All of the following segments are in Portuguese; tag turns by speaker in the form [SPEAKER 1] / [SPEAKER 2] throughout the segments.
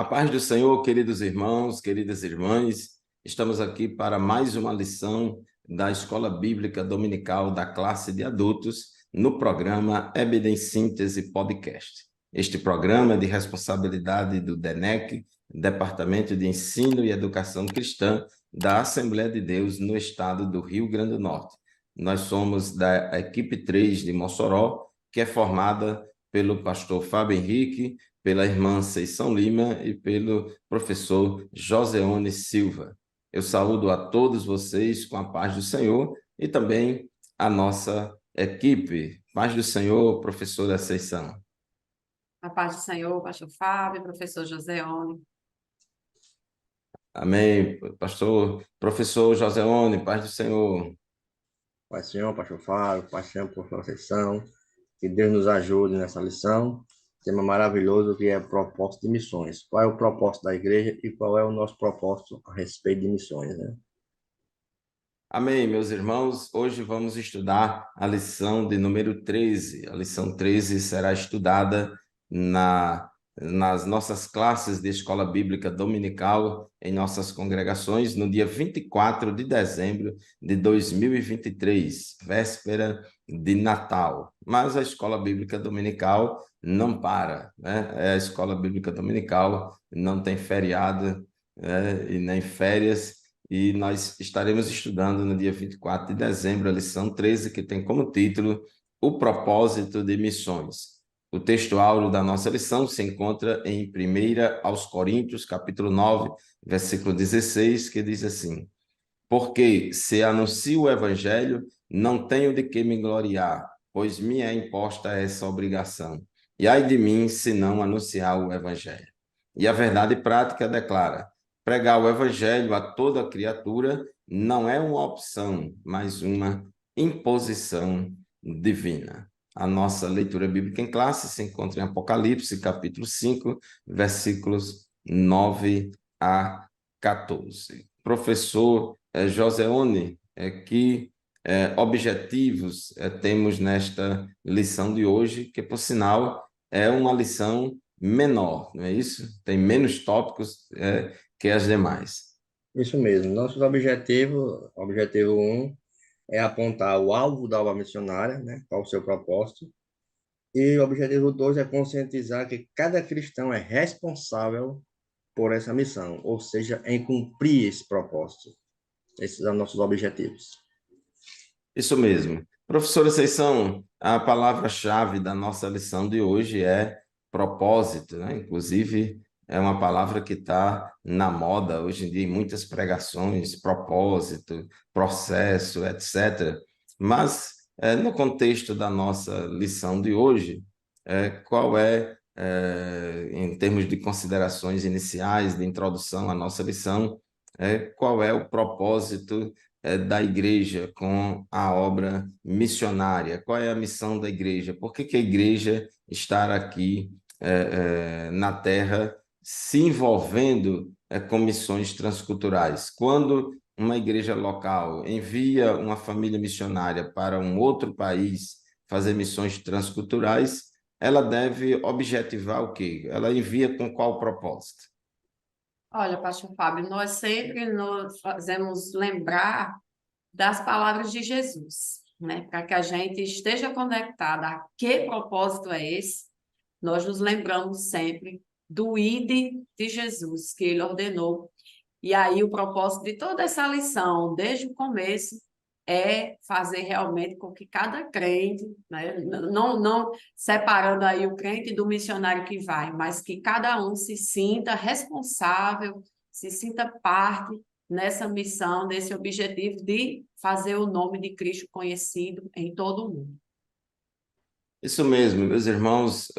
[SPEAKER 1] A paz do Senhor, queridos irmãos, queridas irmãs, estamos aqui para mais uma lição da Escola Bíblica Dominical da classe de adultos no programa EBD em Síntese Podcast. Este programa é de responsabilidade do DENEC, Departamento de Ensino e Educação Cristã da Assembleia de Deus no estado do Rio Grande do Norte. Nós somos da equipe 3 de Mossoró, que é formada pelo pastor Fábio Henrique, pela irmã Ceição Lima e pelo professor Joseone Silva. Eu saúdo a todos vocês com a paz do Senhor e também a nossa equipe. Paz do Senhor, professora Ceição.
[SPEAKER 2] A paz do Senhor, pastor Fábio, professor Joseone.
[SPEAKER 1] Amém, professor Joseone, paz do Senhor.
[SPEAKER 3] Pai Senhor, pastor Fábio, Pai Senhor, professor Conceição, que Deus nos ajude nessa lição. Tema maravilhoso que é o propósito de missões. Qual é o propósito da igreja e qual é o nosso propósito a respeito de missões, né?
[SPEAKER 1] Amém, meus irmãos. Hoje vamos estudar a lição de número 13. A lição 13 será estudada nas nossas classes de escola bíblica dominical, em nossas congregações, no dia 24 de dezembro de 2023, véspera de Natal. Mas a escola bíblica dominical não para, né? A escola bíblica dominical não tem feriado, e nem férias, e nós estaremos estudando no dia 24 de dezembro a lição 13, que tem como título O Propósito de Missões. O texto áureo da nossa lição se encontra em 1 aos Coríntios, capítulo 9, versículo 16, que diz assim: Porque se anuncio o evangelho, não tenho de que me gloriar, pois me é imposta essa obrigação. E ai de mim, se não anunciar o evangelho. E a verdade prática declara: pregar o evangelho a toda criatura não é uma opção, mas uma imposição divina. A nossa leitura bíblica em classe se encontra em Apocalipse, capítulo 5, versículos 9 a 14. Professor Joseone, que objetivos temos nesta lição de hoje, que, por sinal, é uma lição menor, não é isso? Tem menos tópicos que as demais.
[SPEAKER 3] Isso mesmo. Nosso objetivo 1 é apontar o alvo da obra missionária, né? Qual o seu propósito. E o objetivo 2 é conscientizar que cada cristão é responsável por essa missão, ou seja, em cumprir esse propósito. Esses são nossos objetivos.
[SPEAKER 1] Isso mesmo. Professora Ceição, a palavra-chave da nossa lição de hoje é propósito, né? Inclusive, é uma palavra que está na moda hoje em dia em muitas pregações, propósito, processo, etc. Mas, no contexto da nossa lição de hoje, qual em termos de considerações iniciais, de introdução à nossa lição, qual é o propósito da igreja com a obra missionária? Qual é a missão da igreja? Por que a igreja está aqui na Terra se envolvendo com missões transculturais? Quando uma igreja local envia uma família missionária para um outro país fazer missões transculturais, ela deve objetivar o quê? Ela envia com qual propósito?
[SPEAKER 2] Olha, pastor Fábio, nós sempre nos fazemos lembrar das palavras de Jesus, né? Para que a gente esteja conectada a que propósito é esse, nós nos lembramos sempre do ide de Jesus, que ele ordenou. E aí o propósito de toda essa lição, desde o começo, é fazer realmente com que cada crente, né, não separando aí o crente do missionário que vai, mas que cada um se sinta responsável, se sinta parte nessa missão, nesse objetivo de fazer o nome de Cristo conhecido em todo o mundo.
[SPEAKER 1] Isso mesmo, meus irmãos,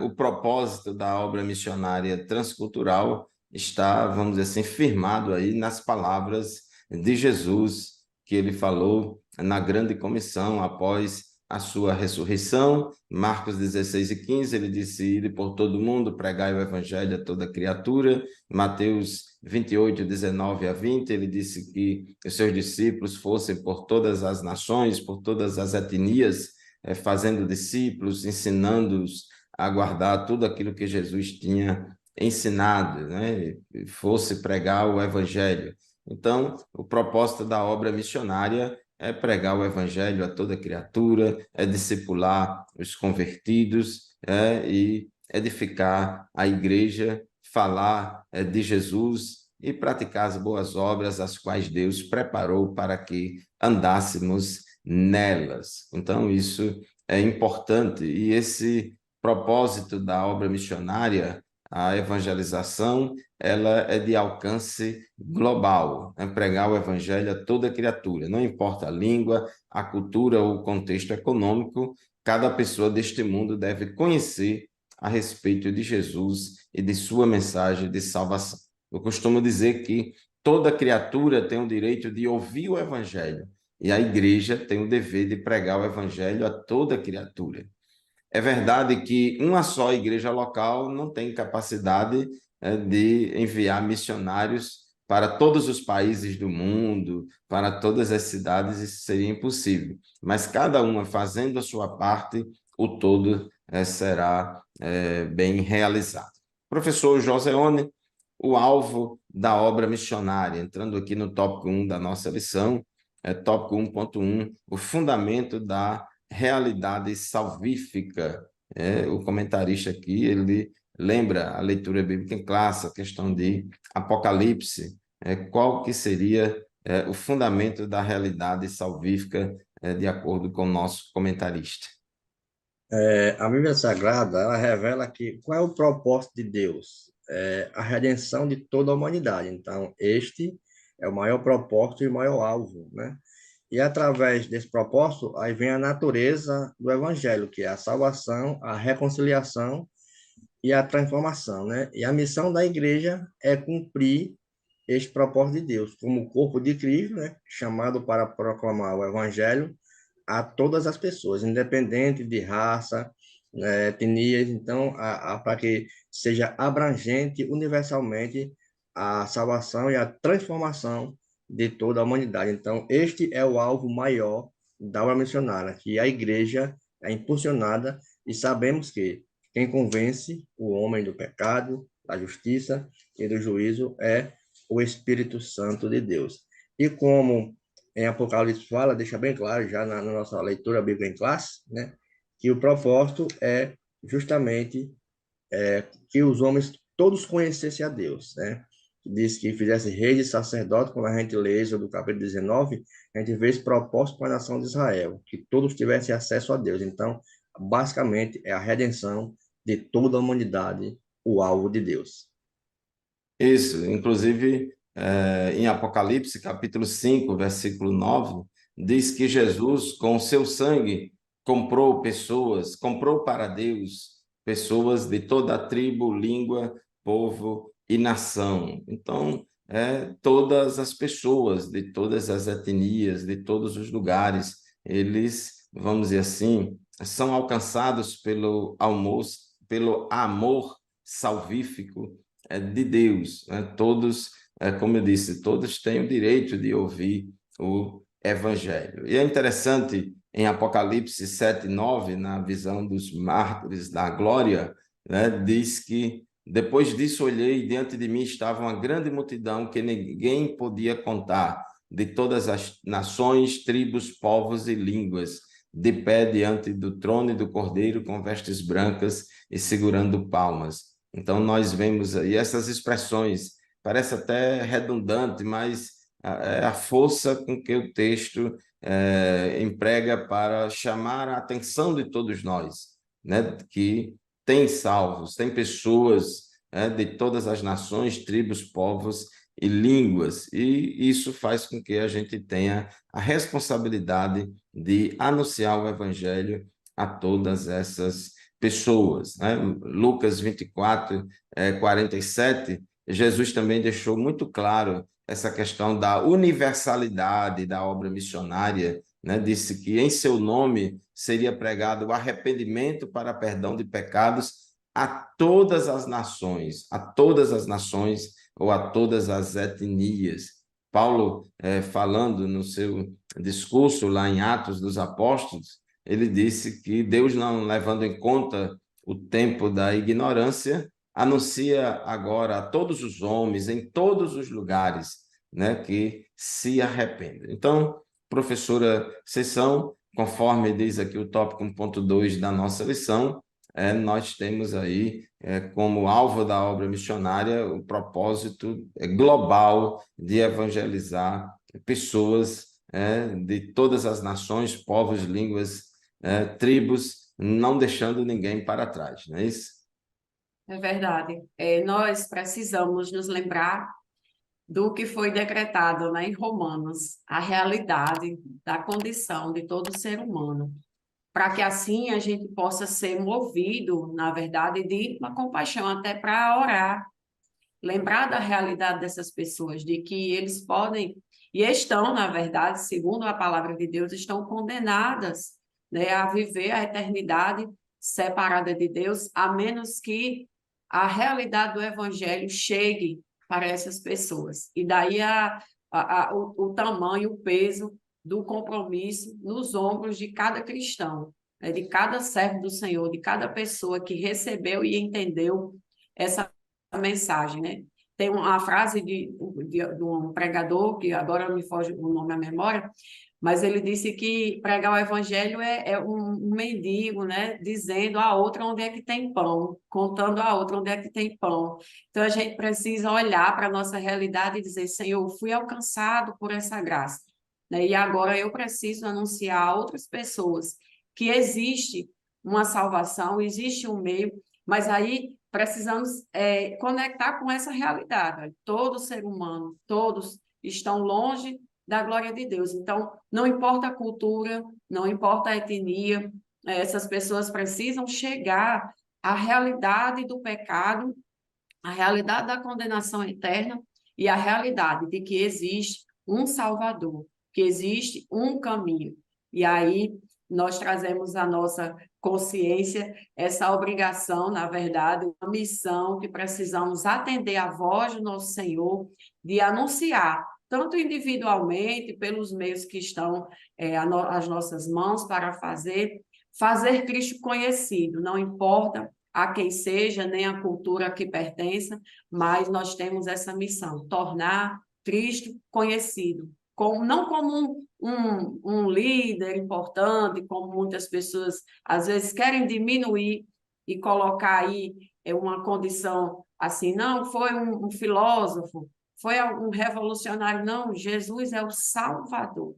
[SPEAKER 1] o propósito da obra missionária transcultural está, vamos dizer assim, firmado aí nas palavras de Jesus, que ele falou na grande comissão após a sua ressurreição. Marcos 16:15, ele disse: ide por todo mundo, pregai o evangelho a toda criatura. Mateus 28:19-20, ele disse que os seus discípulos fossem por todas as nações, por todas as etnias, fazendo discípulos, ensinando-os a guardar tudo aquilo que Jesus tinha ensinado, né? Fosse pregar o evangelho. Então, o propósito da obra missionária é pregar o evangelho a toda criatura, é discipular os convertidos, e edificar a igreja, falar de Jesus e praticar as boas obras, as quais Deus preparou para que andássemos nelas. Então, isso é importante. E esse propósito da obra missionária, a evangelização, ela é de alcance global, é pregar o evangelho a toda criatura, não importa a língua, a cultura ou o contexto econômico, cada pessoa deste mundo deve conhecer a respeito de Jesus e de sua mensagem de salvação. Eu costumo dizer que toda criatura tem o direito de ouvir o evangelho, e a igreja tem o dever de pregar o evangelho a toda criatura. É verdade que uma só igreja local não tem capacidade, de enviar missionários para todos os países do mundo, para todas as cidades, isso seria impossível. Mas cada uma fazendo a sua parte, o todo, será, bem realizado. Professor Joseone, o alvo da obra missionária, entrando aqui no tópico 1 da nossa lição, tópico 1.1, o fundamento da realidade salvífica. O comentarista aqui, ele lembra a leitura bíblica em classe, a questão de Apocalipse, qual que seria o fundamento da realidade salvífica, de acordo com o nosso comentarista.
[SPEAKER 3] A Bíblia Sagrada, ela revela que qual é o propósito de Deus? É a redenção de toda a humanidade. Então, este é o maior propósito e o maior alvo, né? E através desse propósito, aí vem a natureza do evangelho, que é a salvação, a reconciliação e a transformação, né? E a missão da igreja é cumprir este propósito de Deus, como corpo de Cristo, né? Chamado para proclamar o evangelho a todas as pessoas, independente de raça, né, etnias, então, para que seja abrangente universalmente a salvação e a transformação de toda a humanidade. Então, este é o alvo maior da obra missionária, que a igreja é impulsionada e sabemos que quem convence o homem do pecado, da justiça e do juízo é o Espírito Santo de Deus. E como em Apocalipse fala, deixa bem claro já na nossa leitura bíblica em classe, né, que o propósito é justamente que os homens todos conhecessem a Deus, né? Diz que fizesse reis e sacerdote, quando a gente lê Êxodo capítulo 19, a gente vê esse propósito para a nação de Israel, que todos tivessem acesso a Deus. Então, basicamente, é a redenção de toda a humanidade, o alvo de Deus.
[SPEAKER 1] Isso, inclusive, em Apocalipse, capítulo 5, versículo 9, diz que Jesus, com o seu sangue, comprou pessoas, comprou para Deus pessoas de toda a tribo, língua, povo e nação. Então, todas as pessoas, de todas as etnias, de todos os lugares, eles, vamos dizer assim, são alcançados pelo amor salvífico de Deus, né? Todos, como eu disse, todos têm o direito de ouvir o Evangelho. E é interessante, em Apocalipse 7:9, na visão dos mártires da glória, né, diz que depois disso olhei e diante de mim estava uma grande multidão que ninguém podia contar, de todas as nações, tribos, povos e línguas, de pé diante do trono e do Cordeiro, com vestes brancas e segurando palmas. Então, nós vemos aí essas expressões, parece até redundante, mas é a força com que o texto emprega para chamar a atenção de todos nós, né? Que tem salvos, tem pessoas, de todas as nações, tribos, povos e línguas, e isso faz com que a gente tenha a responsabilidade de anunciar o evangelho a todas essas pessoas, né? Lucas 24, 47, Jesus também deixou muito claro essa questão da universalidade da obra missionária, né? Disse que em seu nome seria pregado o arrependimento para perdão de pecados a todas as nações ou a todas as etnias. Paulo, falando no seu discurso lá em Atos dos Apóstolos, ele disse que Deus, não levando em conta o tempo da ignorância, anuncia agora a todos os homens, em todos os lugares, né, que se arrependam. Então, professora Sessão, conforme diz aqui o tópico 1.2 da nossa lição, nós temos aí como alvo da obra missionária o propósito global de evangelizar pessoas de todas as nações, povos, línguas, tribos, não deixando ninguém para trás, não é isso?
[SPEAKER 2] É verdade. Nós precisamos nos lembrar do que foi decretado, né, em Romanos, a realidade da condição de todo ser humano, para que assim a gente possa ser movido, na verdade, de uma compaixão até para orar, lembrar da realidade dessas pessoas, de que eles podem e estão, na verdade, segundo a palavra de Deus, estão condenadas, né, a viver a eternidade separada de Deus, a menos que a realidade do evangelho chegue para essas pessoas. E daí o tamanho, o peso do compromisso nos ombros de cada cristão, né, de cada servo do Senhor, de cada pessoa que recebeu e entendeu essa mensagem, né? Tem uma frase de um pregador, que agora me foge o nome à memória, mas ele disse que pregar o evangelho é um mendigo, né? Dizendo a outra onde é que tem pão, contando a outra onde é que tem pão. Então a gente precisa olhar para a nossa realidade e dizer: Senhor, eu fui alcançado por essa graça, né? E agora eu preciso anunciar a outras pessoas que existe uma salvação, existe um meio, mas aí precisamos conectar com essa realidade. Todo ser humano, todos estão longe da glória de Deus. Então, não importa a cultura, não importa a etnia, essas pessoas precisam chegar à realidade do pecado, à realidade da condenação eterna e à realidade de que existe um Salvador, que existe um caminho. E aí nós trazemos à nossa consciência essa obrigação, na verdade, uma missão que precisamos atender à voz do nosso Senhor, de anunciar, tanto individualmente, pelos meios que estão às nossas mãos para fazer Cristo conhecido, não importa a quem seja, nem a cultura a que pertença, mas nós temos essa missão, tornar Cristo conhecido, não como um líder importante, como muitas pessoas às vezes querem diminuir e colocar aí uma condição assim, não, foi um filósofo, foi um revolucionário, não, Jesus é o Salvador.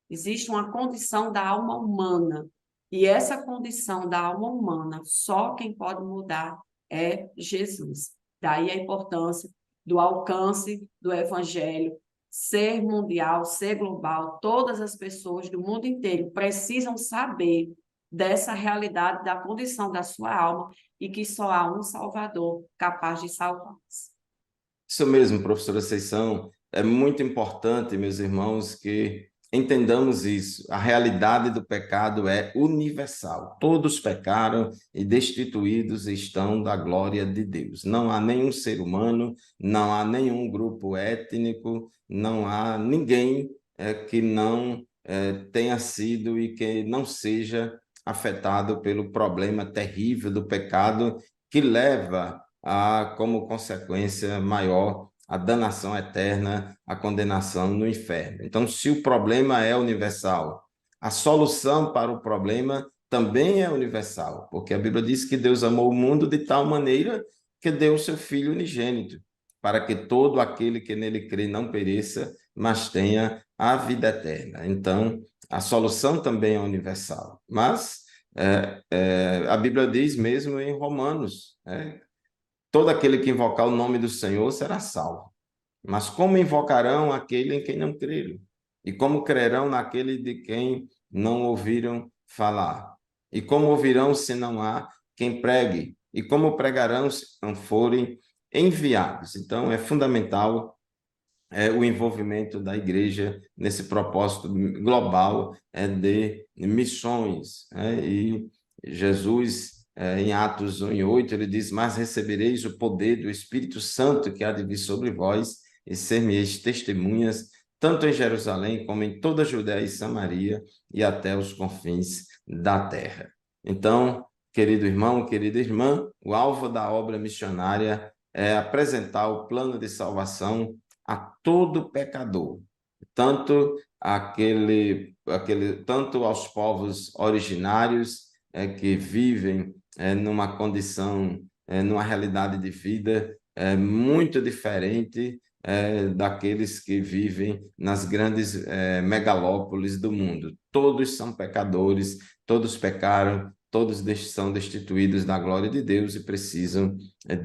[SPEAKER 2] Existe uma condição da alma humana, e essa condição da alma humana, só quem pode mudar é Jesus. Daí a importância do alcance do evangelho ser mundial, ser global. Todas as pessoas do mundo inteiro precisam saber dessa realidade da condição da sua alma e que só há um Salvador capaz de salvá-los.
[SPEAKER 1] Isso mesmo, professora Seição. É muito importante, meus irmãos, que entendamos isso. A realidade do pecado é universal. Todos pecaram e destituídos estão da glória de Deus. Não há nenhum ser humano, não há nenhum grupo étnico, não há ninguém que não tenha sido e que não seja afetado pelo problema terrível do pecado que leva como consequência maior a danação eterna, a condenação no inferno. Então, se o problema é universal, a solução para o problema também é universal, porque a Bíblia diz que Deus amou o mundo de tal maneira que deu o seu Filho unigênito, para que todo aquele que nele crê não pereça, mas tenha a vida eterna. Então, a solução também é universal. Mas a Bíblia diz mesmo em Romanos, todo aquele que invocar o nome do Senhor será salvo. Mas como invocarão aquele em quem não creram? E como crerão naquele de quem não ouviram falar? E como ouvirão se não há quem pregue? E como pregarão se não forem enviados? Então, é fundamental o envolvimento da igreja nesse propósito global de missões. E Jesus, em Atos 1:8, ele diz: mas recebereis o poder do Espírito Santo que há de vir sobre vós, e ser-me-eis testemunhas, tanto em Jerusalém como em toda a Judéia e Samaria, e até os confins da terra. Então, querido irmão, querida irmã, o alvo da obra missionária é apresentar o plano de salvação a todo pecador, tanto tanto aos povos originários que vivem numa condição, numa realidade de vida muito diferente daqueles que vivem nas grandes megalópolis do mundo. Todos são pecadores, todos pecaram, todos são destituídos da glória de Deus e precisam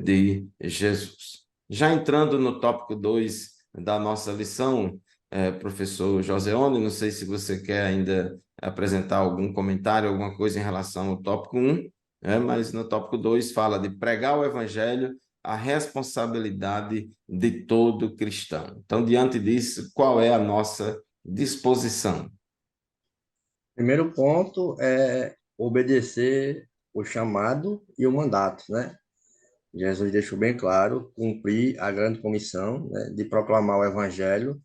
[SPEAKER 1] de Jesus. Já entrando no tópico 2 da nossa lição, professor Joseone, não sei se você quer ainda apresentar algum comentário, alguma coisa em relação ao tópico 1, mas no tópico 2 fala de pregar o evangelho, a responsabilidade de todo cristão. Então, diante disso, qual é a nossa disposição?
[SPEAKER 3] Primeiro ponto é obedecer o chamado e o mandato, né? Jesus deixou bem claro cumprir a grande comissão, né, de proclamar o evangelho,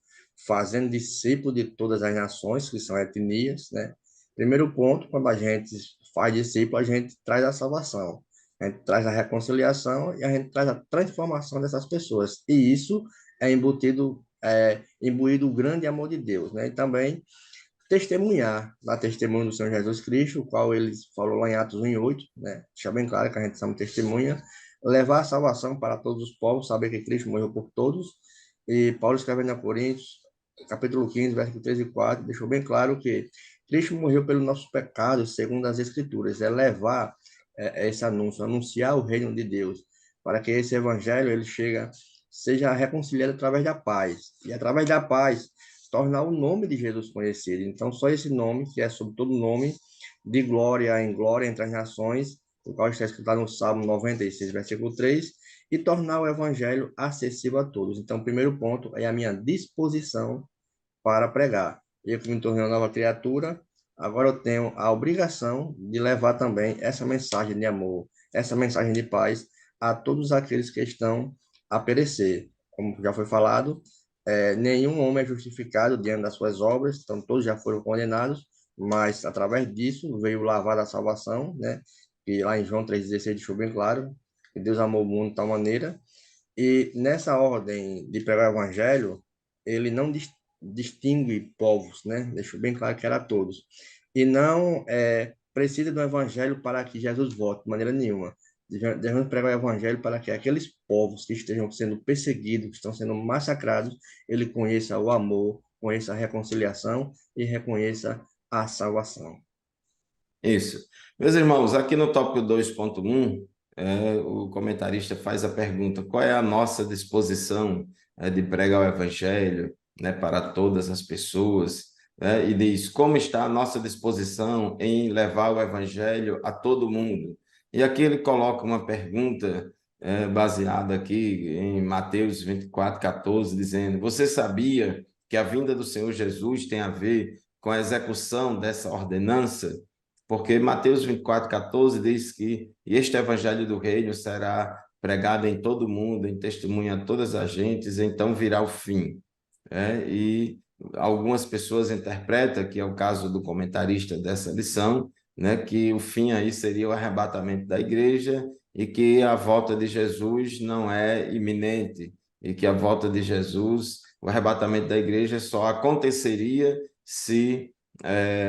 [SPEAKER 3] fazendo discípulo de todas as nações, que são etnias, né? Primeiro ponto, quando a gente faz discípulo, a gente traz a salvação, a gente traz a reconciliação e a gente traz a transformação dessas pessoas. E isso é imbuído o grande amor de Deus, né? E também testemunhar, dar testemunho do Senhor Jesus Cristo, o qual ele falou lá em Atos 1:8, né? Deixa bem claro que a gente chama testemunha, levar a salvação para todos os povos, saber que Cristo morreu por todos. E Paulo escrevendo a Coríntios, capítulo 15, versículo 3 e 4, deixou bem claro que Cristo morreu pelos nossos pecados, segundo as Escrituras, é levar esse anúncio, anunciar o reino de Deus, para que esse evangelho ele seja reconciliado através da paz. E através da paz, tornar o nome de Jesus conhecido. Então, só esse nome, que é sobre todo nome, de glória em glória entre as nações, o qual está escrito no Salmo 96, versículo 3, e tornar o evangelho acessível a todos. Então, o primeiro ponto é a minha disposição para pregar. Eu que me tornei uma nova criatura, agora eu tenho a obrigação de levar também essa mensagem de amor, essa mensagem de paz a todos aqueles que estão a perecer. Como já foi falado, nenhum homem é justificado diante das suas obras, então todos já foram condenados, mas através disso veio o lavar da salvação, né? E lá em João 3,16 deixou bem claro que Deus amou o mundo de tal maneira. E nessa ordem de pregar o evangelho, ele não distingue povos, né? Deixou bem claro que era todos. E não precisa do evangelho para que Jesus volte, de maneira nenhuma. Devemos pregar o evangelho para que aqueles povos que estejam sendo perseguidos, que estão sendo massacrados, ele conheça o amor, conheça a reconciliação e reconheça a salvação.
[SPEAKER 1] Isso. Meus irmãos, aqui no tópico 2.1, o comentarista faz a pergunta: qual é a nossa disposição de pregar o evangelho, né, para todas as pessoas? E diz: como está a nossa disposição em levar o evangelho a todo mundo? E aqui ele coloca uma pergunta baseada aqui em Mateus 24:14, dizendo: você sabia que a vinda do Senhor Jesus tem a ver com a execução dessa ordenança? Porque Mateus 24:14 diz que este evangelho do reino será pregado em todo o mundo, em testemunha a todas as gentes, então virá o fim. E algumas pessoas interpretam, que é o caso do comentarista dessa lição, né, que o fim aí seria o arrebatamento da igreja e que a volta de Jesus não é iminente e que a volta de Jesus, o arrebatamento da igreja só aconteceria se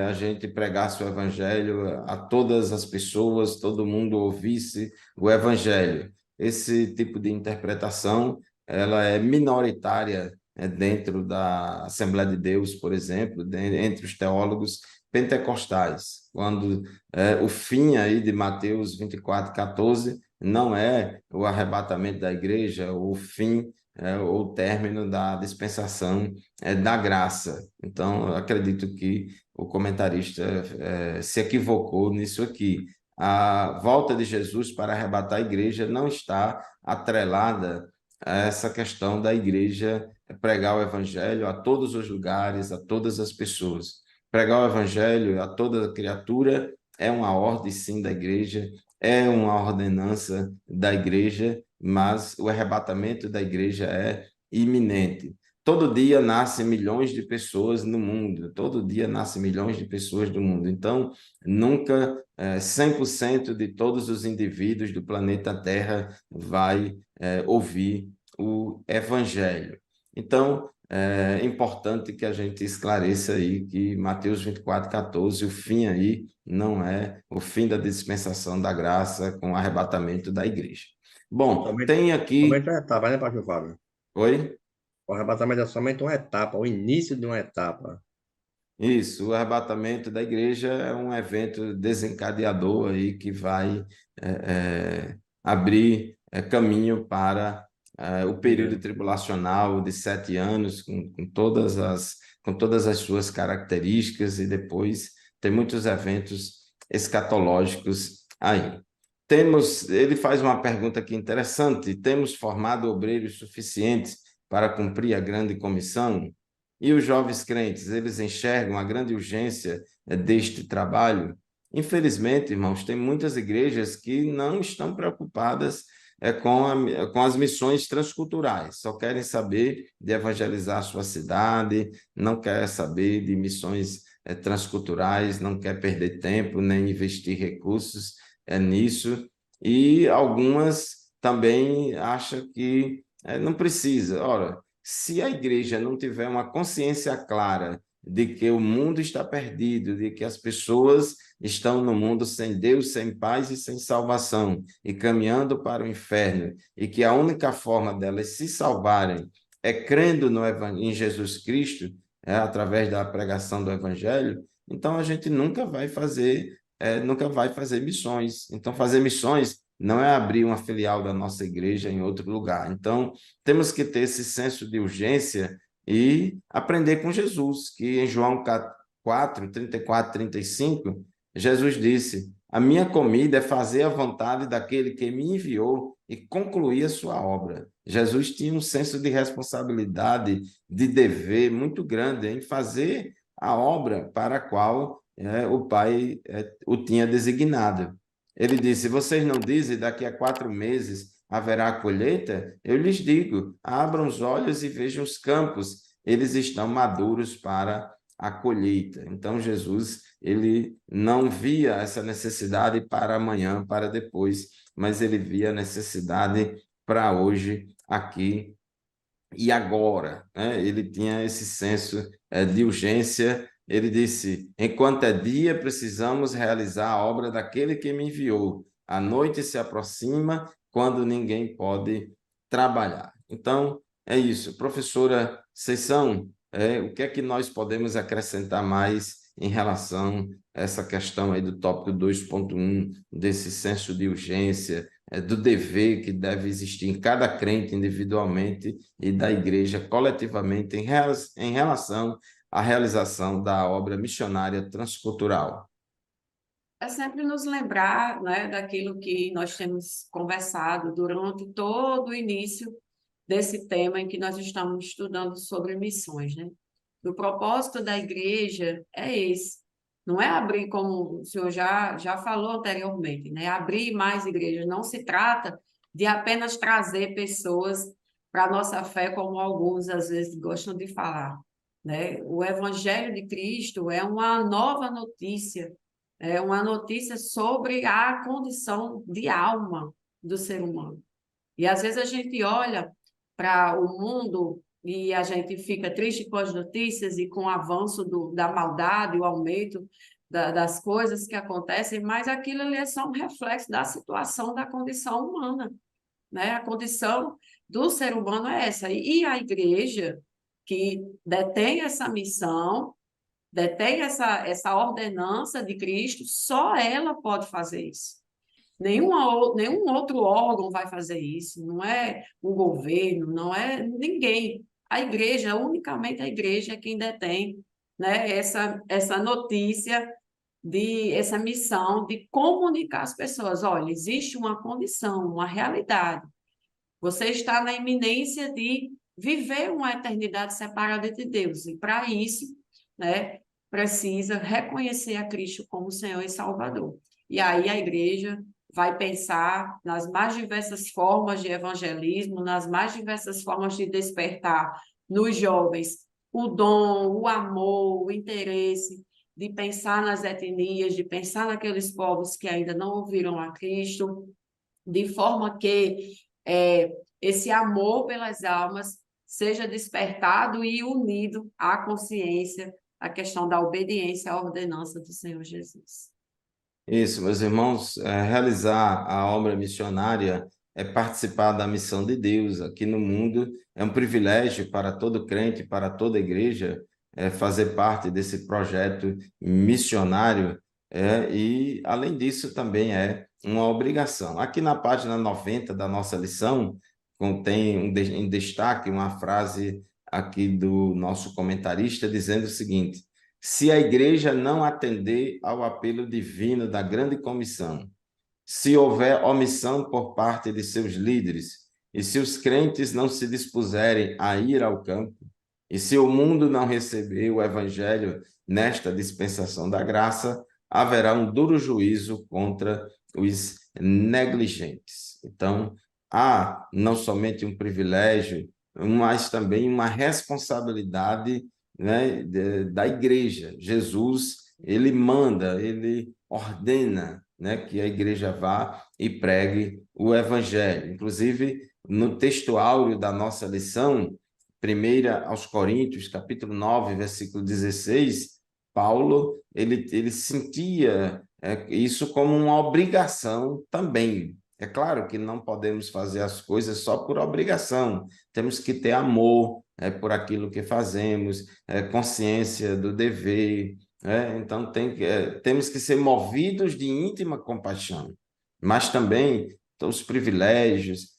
[SPEAKER 1] a gente pregasse o evangelho a todas as pessoas, todo mundo ouvisse o evangelho. Esse tipo de interpretação, ela é minoritária dentro da Assembleia de Deus, por exemplo, entre os teólogos pentecostais, quando o fim aí de Mateus 24:14 não é o arrebatamento da igreja, o fim ou o término da dispensação da graça. Então, eu acredito que o comentarista se equivocou nisso aqui. A volta de Jesus para arrebatar a igreja não está atrelada a essa questão da igreja pregar o evangelho a todos os lugares, a todas as pessoas. Pregar o evangelho a toda criatura é uma ordem, sim, da igreja, é uma ordenança da igreja, mas o arrebatamento da igreja é iminente. todo dia nascem milhões de pessoas no mundo, todo dia nascem milhões de pessoas do mundo. Então, nunca 100% de todos os indivíduos do planeta Terra vai ouvir o Evangelho. Então, é importante que a gente esclareça aí que Mateus 24:14, o fim aí não é o fim da dispensação da graça com o arrebatamento da igreja. Bom,
[SPEAKER 3] Somente,
[SPEAKER 1] tem aqui...
[SPEAKER 3] somente uma etapa, né, pastor Fábio?
[SPEAKER 1] Oi?
[SPEAKER 3] O arrebatamento é somente uma etapa, o início de uma etapa.
[SPEAKER 1] Isso, o arrebatamento da igreja é um evento desencadeador aí que vai abrir caminho para o período
[SPEAKER 3] Milênio.
[SPEAKER 1] tribulacional de 7 anos, com todas as suas características, e depois tem muitos eventos escatológicos aí. Ele faz uma pergunta aqui interessante: temos formado obreiros suficientes para cumprir a grande comissão? E os jovens crentes, eles enxergam a grande urgência deste trabalho? Infelizmente, irmãos, tem muitas igrejas que não estão preocupadas com as missões transculturais, só querem saber de evangelizar a sua cidade, não quer saber de missões transculturais, não quer perder tempo nem investir recursos nisso, e algumas também acham que não precisa. Ora, se a igreja não tiver uma consciência clara de que o mundo está perdido, de que as pessoas estão no mundo sem Deus, sem paz e sem salvação, e caminhando para o inferno, e que a única forma delas se salvarem é crendo em Jesus Cristo, através da pregação do Evangelho, então a gente nunca vai fazer missões. Então, fazer missões não é abrir uma filial da nossa igreja em outro lugar. Então, temos que ter esse senso de urgência e aprender com Jesus, que em João 4, 34, 35, Jesus disse: a minha comida é fazer a vontade daquele que me enviou e concluir a sua obra. Jesus tinha um senso de responsabilidade, de dever muito grande em fazer a obra para a qual o Pai o tinha designado. Ele disse: vocês não dizem daqui a 4 meses haverá colheita? Eu lhes digo: abram os olhos e vejam os campos, eles estão maduros para a colheita. Então, Jesus, ele não via essa necessidade para amanhã, para depois, mas ele via a necessidade para hoje, aqui e agora, né? Ele tinha esse senso de urgência. Ele disse: enquanto é dia, precisamos realizar a obra daquele que me enviou. A noite se aproxima quando ninguém pode trabalhar. Então, é isso. Professora Conceição, o que é que nós podemos acrescentar mais em relação a essa questão aí do tópico 2.1, desse senso de urgência, do dever que deve existir em cada crente individualmente e da igreja coletivamente em relação à realização da obra missionária transcultural?
[SPEAKER 2] É sempre nos lembrar, né, daquilo que nós temos conversado durante todo o início desse tema em que nós estamos estudando sobre missões, né? O propósito da igreja é esse. Não é abrir, como o senhor já falou anteriormente, né? Abrir mais igrejas. Não se trata de apenas trazer pessoas para a nossa fé, como alguns às vezes gostam de falar, né? O Evangelho de Cristo é uma nova notícia, é uma notícia sobre a condição de alma do ser humano. E às vezes a gente olha para o mundo e a gente fica triste com as notícias e com o avanço da maldade, o aumento das coisas que acontecem, mas aquilo ali é só um reflexo da situação da condição humana, né? A condição do ser humano é essa. E a igreja que detém essa missão, detém essa ordenança de Cristo, só ela pode fazer isso. Nenhum outro órgão vai fazer isso, não é o governo, não é ninguém. A igreja, unicamente a igreja é quem detém, né, essa notícia, essa missão de comunicar às pessoas: olha, existe uma condição, uma realidade. Você está na iminência de viver uma eternidade separada de Deus. E para isso, né, precisa reconhecer a Cristo como Senhor e Salvador. E aí a igreja vai pensar nas mais diversas formas de evangelismo, nas mais diversas formas de despertar nos jovens o dom, o amor, o interesse de pensar nas etnias, de pensar naqueles povos que ainda não ouviram a Cristo, de forma que esse amor pelas almas seja despertado e unido à consciência, à questão da obediência à ordenança do Senhor Jesus.
[SPEAKER 1] Isso, meus irmãos, realizar a obra missionária é participar da missão de Deus aqui no mundo. É um privilégio para todo crente, para toda igreja, fazer parte desse projeto missionário, e, além disso, também é uma obrigação. Aqui na página 90 da nossa lição, contém em destaque uma frase aqui do nosso comentarista dizendo o seguinte: se a igreja não atender ao apelo divino da grande comissão, se houver omissão por parte de seus líderes, e se os crentes não se dispuserem a ir ao campo, e se o mundo não receber o evangelho nesta dispensação da graça, haverá um duro juízo contra os negligentes. Então, há não somente um privilégio, mas também uma responsabilidade, né, da igreja. Jesus, ele manda, ele ordena, né, que a igreja vá e pregue o evangelho. Inclusive, no texto áureo da nossa lição, 1 Coríntios, capítulo 9, versículo 16, Paulo, ele sentia isso como uma obrigação também. É claro que não podemos fazer as coisas só por obrigação, temos que ter amor por aquilo que fazemos, consciência do dever, então temos que ser movidos de íntima compaixão, mas também os privilégios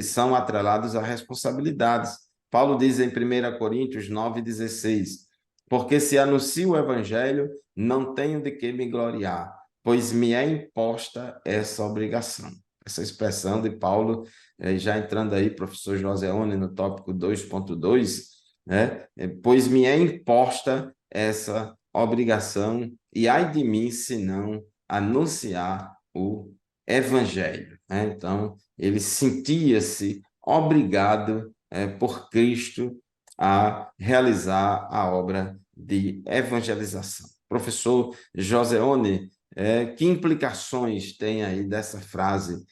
[SPEAKER 1] são atrelados a responsabilidades. Paulo diz em 1 Coríntios 9,16: porque se anuncio o evangelho, não tenho de que me gloriar, pois me é imposta essa obrigação. Essa expressão de Paulo, já entrando aí, professor Joseone, no tópico 2.2, né? Pois me é imposta essa obrigação, e ai de mim se não anunciar o evangelho, né? Então, ele sentia-se obrigado por Cristo a realizar a obra de evangelização. Professor Joseone, que implicações tem aí dessa frase,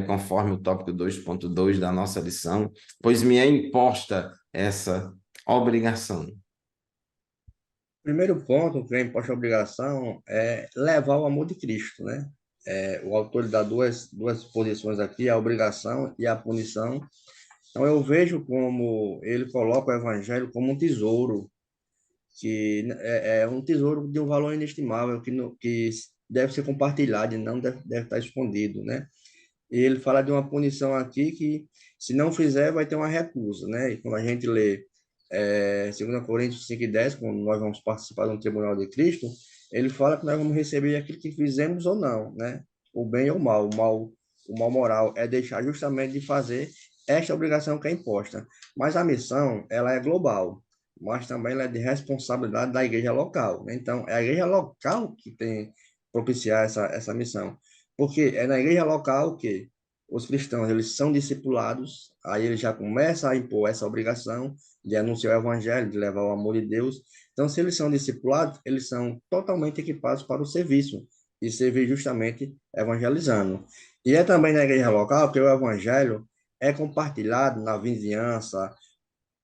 [SPEAKER 1] conforme o tópico 2.2 da nossa lição, pois me é imposta essa obrigação?
[SPEAKER 3] Primeiro ponto que é imposta a obrigação é levar o amor de Cristo, né? O autor ele dá duas posições aqui, a obrigação e a punição. Então, eu vejo como ele coloca o evangelho como um tesouro, que é um tesouro de um valor inestimável, que deve ser compartilhado e não deve estar escondido, né? E ele fala de uma punição aqui que, se não fizer, vai ter uma recusa, né? E quando a gente lê 2 Coríntios 5:10, quando nós vamos participar do tribunal de Cristo, ele fala que nós vamos receber aquilo que fizemos ou não, né? O bem ou o mal. O mal moral é deixar justamente de fazer esta obrigação que é imposta. Mas a missão, ela é global, mas também ela é de responsabilidade da igreja local, né? Então, é a igreja local que tem que propiciar essa missão. Porque é na igreja local que os cristãos, eles são discipulados, aí ele já começa a impor essa obrigação de anunciar o evangelho, de levar o amor de Deus. Então, se eles são discipulados, eles são totalmente equipados para o serviço e servir justamente evangelizando. E é também na igreja local que o evangelho é compartilhado na vizinhança,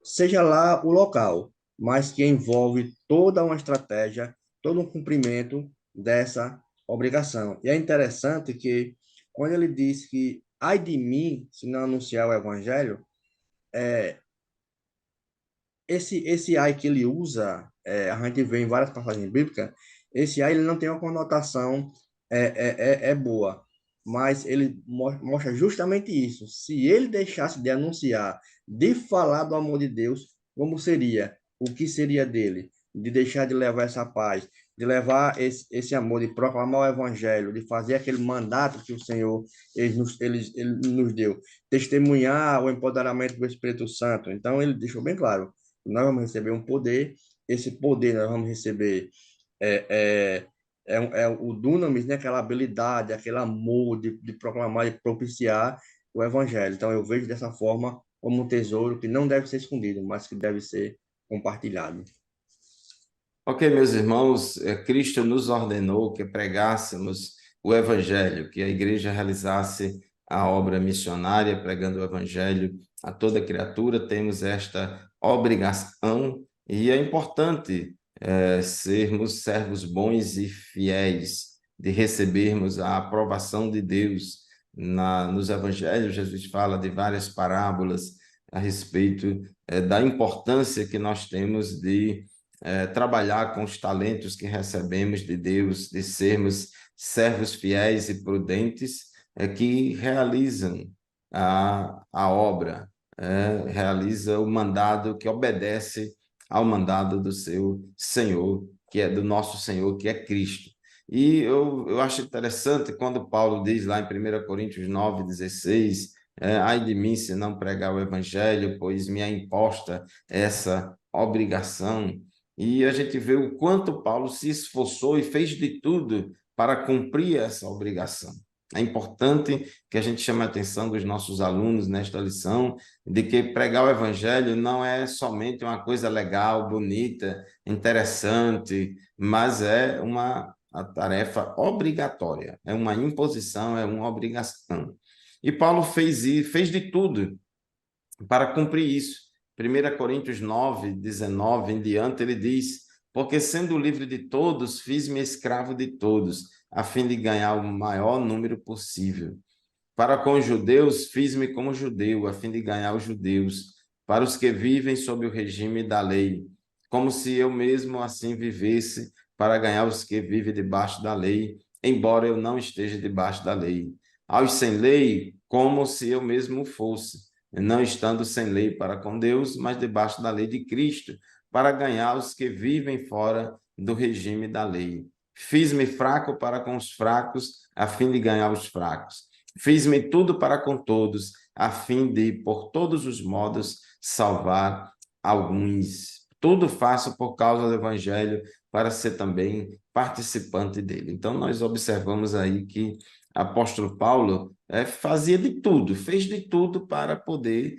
[SPEAKER 3] seja lá o local, mas que envolve toda uma estratégia, todo um cumprimento dessa obrigação. E é interessante que, quando ele diz que ai de mim se não anunciar o evangelho, esse ai que ele usa, a gente vê em várias passagens bíblicas, esse ai ele não tem uma conotação boa, mas ele mostra justamente isso. Se ele deixasse de anunciar, de falar do amor de Deus, como seria? O que seria dele? De deixar de levar essa paz, de levar esse amor, de proclamar o evangelho, de fazer aquele mandato que o Senhor ele nos deu, testemunhar o empoderamento do Espírito Santo. Então, ele deixou bem claro: nós vamos receber um poder, esse poder nós vamos receber é, o dunamis, né? Aquela habilidade, aquele amor de proclamar e propiciar o evangelho. Então, eu vejo dessa forma como um tesouro que não deve ser escondido, mas que deve ser compartilhado.
[SPEAKER 1] Ok, meus irmãos, Cristo nos ordenou que pregássemos o Evangelho, que a igreja realizasse a obra missionária, pregando o Evangelho a toda criatura. Temos esta obrigação e é importante sermos servos bons e fiéis, de recebermos a aprovação de Deus. Nos Evangelhos, Jesus fala de várias parábolas a respeito da importância que nós temos de trabalhar com os talentos que recebemos de Deus, de sermos servos fiéis e prudentes que realizam a obra, realiza o mandado, que obedece ao mandado do seu Senhor, que é do nosso Senhor, que é Cristo. E eu acho interessante quando Paulo diz lá em 1 Coríntios 9:16, ai de mim se não pregar o evangelho, pois me é imposta essa obrigação. E a gente vê o quanto Paulo se esforçou e fez de tudo para cumprir essa obrigação. É importante que a gente chame a atenção dos nossos alunos nesta lição, de que pregar o evangelho não é somente uma coisa legal, bonita, interessante, mas é uma tarefa obrigatória, é uma imposição, é uma obrigação. E Paulo fez de tudo para cumprir isso. 1 Coríntios 9:19 em diante, ele diz: porque sendo livre de todos, fiz-me escravo de todos, a fim de ganhar o maior número possível. Para com os judeus, fiz-me como judeu, a fim de ganhar os judeus. Para os que vivem sob o regime da lei, como se eu mesmo assim vivesse, para ganhar os que vivem debaixo da lei, embora eu não esteja debaixo da lei. Aos sem lei, como se eu mesmo fosse, não estando sem lei para com Deus, mas debaixo da lei de Cristo, para ganhar os que vivem fora do regime da lei. Fiz-me fraco para com os fracos, a fim de ganhar os fracos. Fiz-me tudo para com todos, a fim de, por todos os modos, salvar alguns. Tudo faço por causa do Evangelho, para ser também participante dele. Então, nós observamos aí que apóstolo Paulo fazia de tudo, fez de tudo para poder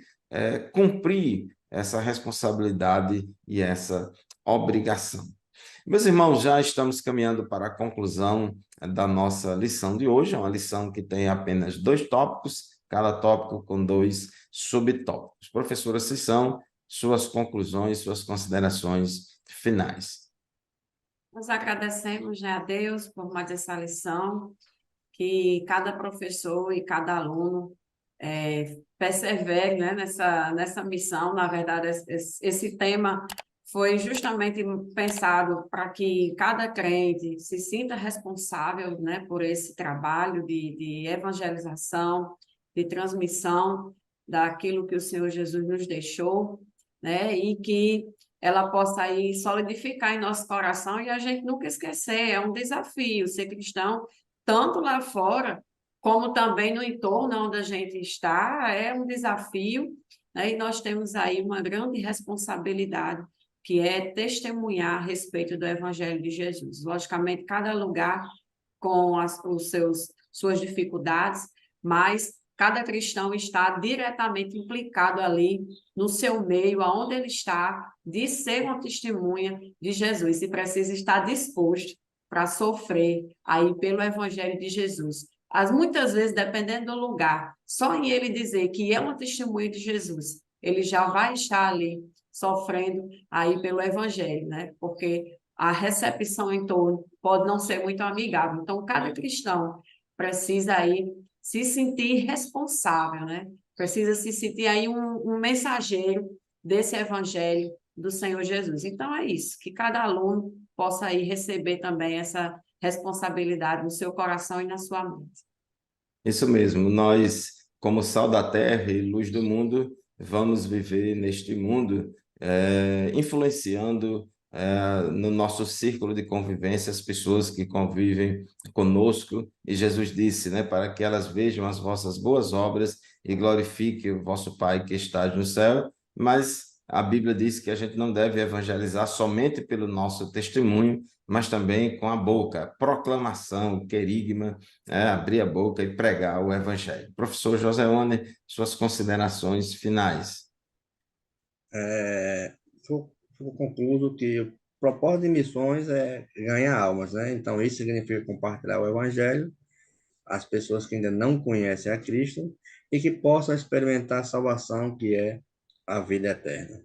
[SPEAKER 1] cumprir essa responsabilidade e essa obrigação. Meus irmãos, já estamos caminhando para a conclusão da nossa lição de hoje, é uma lição que tem apenas 2 tópicos, cada tópico com 2 subtópicos. Professora Cissão, suas conclusões, suas considerações finais.
[SPEAKER 2] Nós agradecemos, né, a Deus por mais essa lição, que cada professor e cada aluno persevere, né, nessa missão. Na verdade, esse tema foi justamente pensado para que cada crente se sinta responsável, né, por esse trabalho de evangelização, de transmissão daquilo que o Senhor Jesus nos deixou, né, e que ela possa aí solidificar em nosso coração e a gente nunca esquecer. É um desafio ser cristão, tanto lá fora, como também no entorno onde a gente está, é um desafio, né? E nós temos aí uma grande responsabilidade, que é testemunhar a respeito do Evangelho de Jesus. Logicamente, cada lugar com suas dificuldades, mas cada cristão está diretamente implicado ali no seu meio, aonde ele está, de ser uma testemunha de Jesus, e precisa estar disposto para sofrer aí pelo Evangelho de Jesus. Muitas vezes, dependendo do lugar, só em ele dizer que é uma testemunha de Jesus, ele já vai estar ali sofrendo aí pelo Evangelho, né? Porque a recepção em torno pode não ser muito amigável. Então, cada cristão precisa aí se sentir responsável, né? Precisa se sentir aí um mensageiro desse Evangelho do Senhor Jesus. Então, é isso, que cada aluno possa aí receber também essa responsabilidade no seu coração e na sua mente.
[SPEAKER 1] Isso mesmo, nós, como sal da terra e luz do mundo, vamos viver neste mundo influenciando no nosso círculo de convivência as pessoas que convivem conosco. E Jesus disse, né, para que elas vejam as vossas boas obras e glorifiquem o vosso Pai que está no céu, mas a Bíblia diz que a gente não deve evangelizar somente pelo nosso testemunho, mas também com a boca, proclamação, querigma, abrir a boca e pregar o evangelho. Professor Joseone, suas considerações finais.
[SPEAKER 3] Eu concluo que o propósito de missões é ganhar almas, né? Então, isso significa compartilhar o evangelho às pessoas que ainda não conhecem a Cristo e que possam experimentar a salvação que é a vida eterna.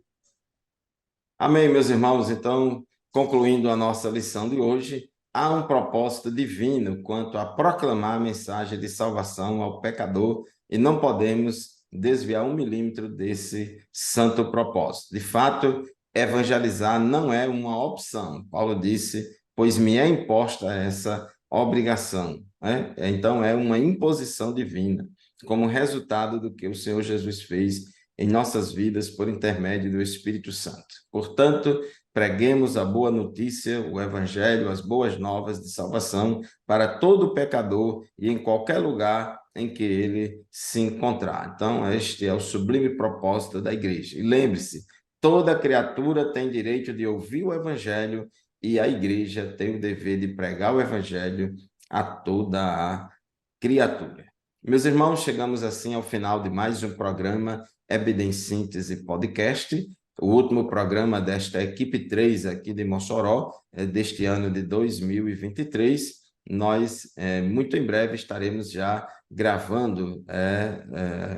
[SPEAKER 1] Amém, meus irmãos. Então, concluindo a nossa lição de hoje, há um propósito divino quanto a proclamar a mensagem de salvação ao pecador e não podemos desviar 1 milímetro desse santo propósito. De fato, evangelizar não é uma opção. Paulo disse, pois me é imposta essa obrigação, né? Então, é uma imposição divina, como resultado do que o Senhor Jesus fez em nossas vidas por intermédio do Espírito Santo. Portanto, preguemos a boa notícia, o evangelho, as boas novas de salvação para todo pecador e em qualquer lugar em que ele se encontrar. Então, este é o sublime propósito da igreja. E lembre-se, toda criatura tem direito de ouvir o evangelho e a igreja tem o dever de pregar o evangelho a toda a criatura. Meus irmãos, chegamos assim ao final de mais um programa EBD em Síntese Podcast, o último programa desta equipe 3 aqui de Mossoró, deste ano de 2023. Nós, muito em breve, estaremos já gravando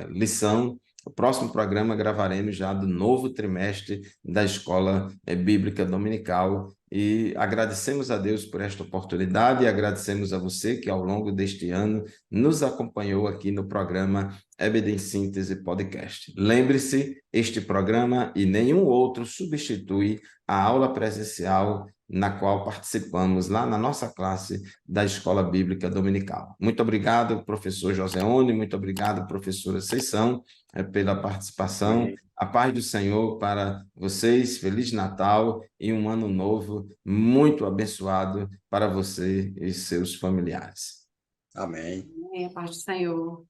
[SPEAKER 1] lição. O próximo programa gravaremos já do novo trimestre da Escola Bíblica Dominical. E agradecemos a Deus por esta oportunidade e agradecemos a você que, ao longo deste ano, nos acompanhou aqui no programa EBD em Síntese Podcast. Lembre-se, este programa e nenhum outro substitui a aula presencial na qual participamos lá na nossa classe da Escola Bíblica Dominical. Muito obrigado, professor Joseone, muito obrigado, professora Seição, pela participação.
[SPEAKER 3] Amém.
[SPEAKER 1] A paz do Senhor para vocês, Feliz Natal e um ano novo muito abençoado para você e seus familiares.
[SPEAKER 3] Amém.
[SPEAKER 2] A paz do Senhor.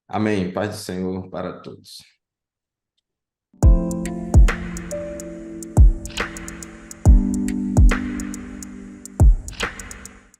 [SPEAKER 1] Amém. Paz do Senhor para todos.